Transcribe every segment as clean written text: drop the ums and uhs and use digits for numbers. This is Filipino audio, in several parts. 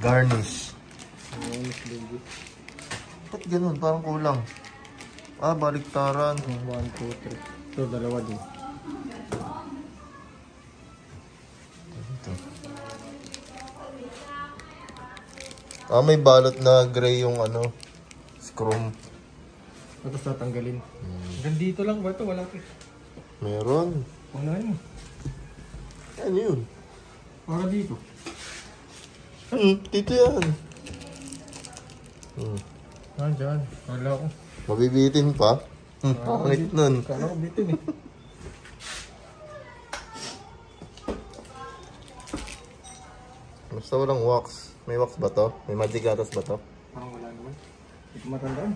Garnish. Garnish baby. Ba't ganun? Parang kulang. Ah, baliktaran. 1, 2, 3. Ito, dalawa din. Ito. Ah, may balot na gray yung ano, scrum. Tapos tatanggalin. Hanggang dito lang ba ito? Wala ito. Meron. Wala yun. Ano yun? Para dito. Dito yan. Dyan. Wala ko. Mabibitin pa? Pangit nun. Kala ko bitin eh. Basta walang wax. May wax ba to? May magic gatas ba to? Parang wala naman. Ito matandaan.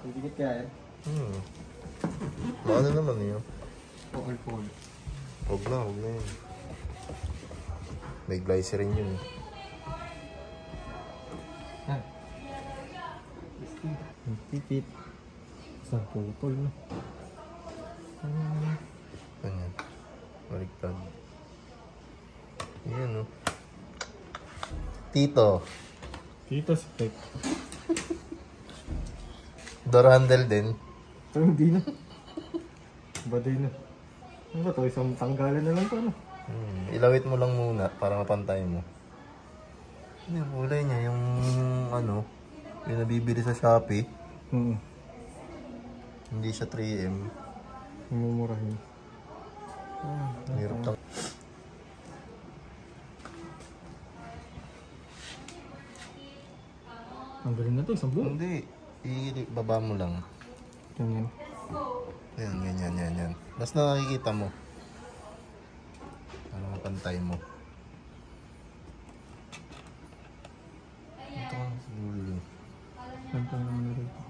Dikit kaya yan? Ano naman yun? Alcohol. Huwag na yun. May glycerin yun. Yan. Tipit. Isang putol na. Ganyan. Baliktad. Yan o. Tito. Tito spec. Door handle din. Pero hindi na. Baday na. Ano ba ito? Isang tanggalan na lang ito. Ano? Ilawit mo lang muna para mapantay mo. Yung kulay niya, yung ano, yung nabibili sa Shopee. Hindi siya 3M. Mumurahin. Hirap lang. Ang galing na ito. Isang buo. Hindi. Ibaba mo lang. Ganyan. Yan, ganyan. Basta nakikita mo. Para mapantay mo. Ito ang siguro. Ganda naman na rito.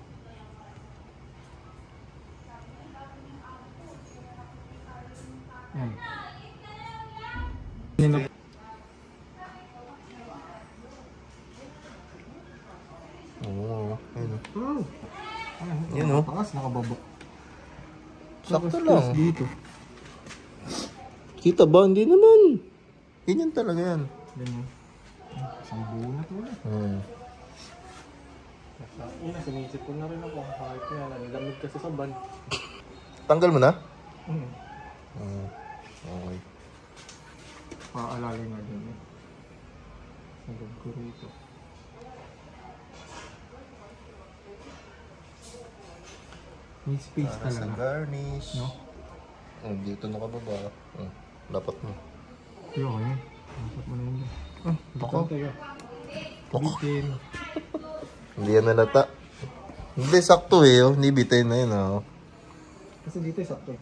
Yan. Yan. Oo. Ayun. Oh. Yan o. Taas, nakababa. Sakto lang. Dito. Kita ba? Hindi naman. Ganyan talaga yan. Ganyan. Isang buo na ito. Una, sinisip ko na rin ako. Kahit nga, nilamig kasi sa ban. Tanggal mo na? Okay. Paalalay nga din eh. Sagad ko rito. May space para talaga. Sa garnish. No? Dito nakababa. Dapat mo. Yung eh. Dapat mo na yun. Bako. Bitin. Hindi yan nalata. Hindi, sakto eh. Hindi bitin na yun. Kasi dito eh, sakto.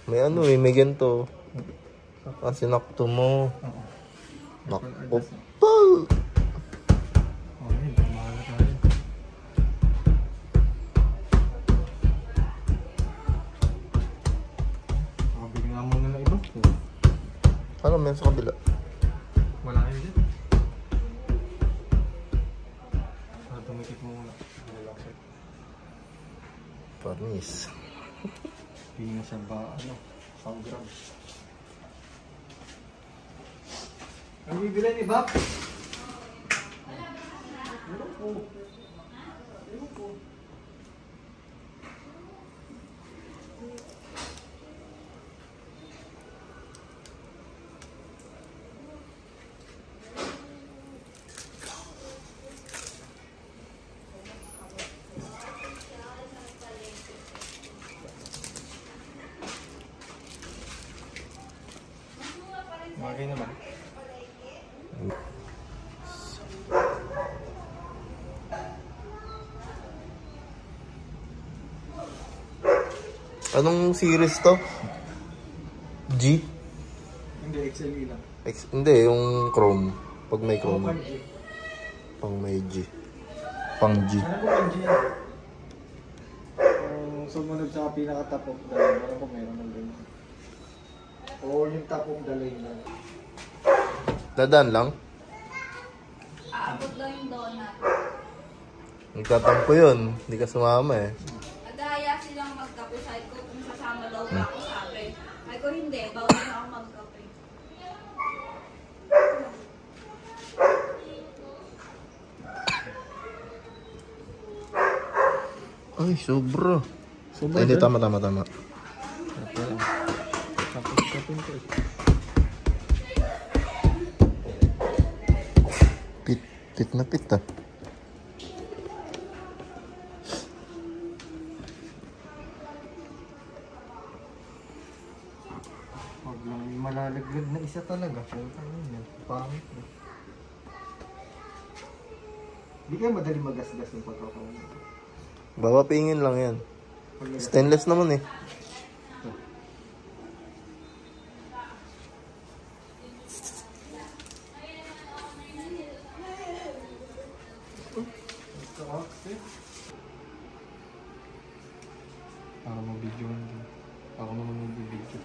May ano eh, may ganito. Kasi nakto mo. Nakto pa. Okay, mahala tayo. Makabili nga muna ng iba. Ano, meron sa kabila. Wala kayo dyan. Tumikit mo muna. Parnis. Hindi na siya ba, ano, 1 gram. Ang bibili ni Bap? Meron po. Okay naman. Anong series to? G? Hindi, XLE lang. Hindi, yung Chrome. Pag may Chrome. Pang may G. Pang G. Ano po ang G? Kung sumunod sa pinaka-top of the line, ano po meron ng ganyan? O yung top of the line lang. Dadaan lang? Aabot lang yung donut. Nagtatampo yun. Hindi ka sumama eh. Nagaya silang magkape. Sabi ko kung sasama daw ba ako, sabi. Sabi ko hindi, bawal na ako magkape. Ay, sobra. Sobra Ay, hindi, ba? tama. Tapos kapin ko eh. Pit na pit ah. Huwag lang malalaglag na isa talaga. Ano yan? Pangit na. Hindi kayo madali magasgas yung pagkakaroon. Babapingin lang yan. Stainless naman eh. Para mabidyo din. Ako naman mabibidyo.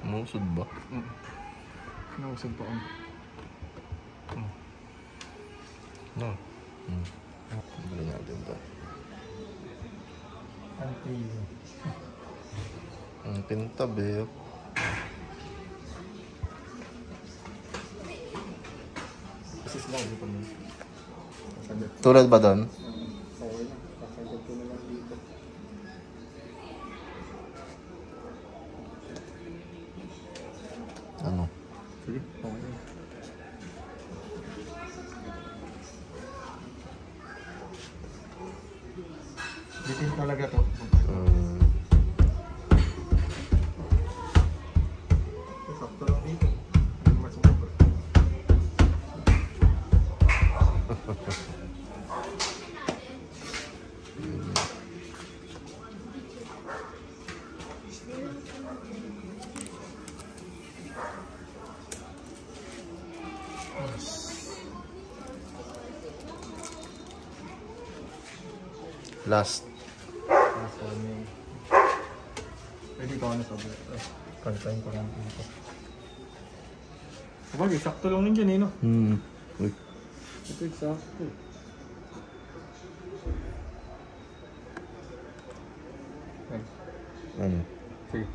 Musod ba? Nausap pa ako. No. Bili natin ito. Ang pintab eh. Asis lang dito mo. Kasagot. Tulad ba doon? Okay lang. Kasagot ko na lang dito. Ano? Sige, okay lang. Bitin talaga to. Sakto lang dito. Hindi masumubra. Last. Pwede ko ano sabi. Kantayin ko lang dito. Sabagay, sakto lang din dyan eh, no? Uy. Ito eksakto. Ay, Ano? sige.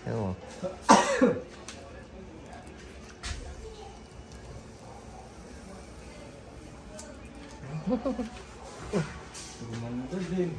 Ewan. Gumanda din.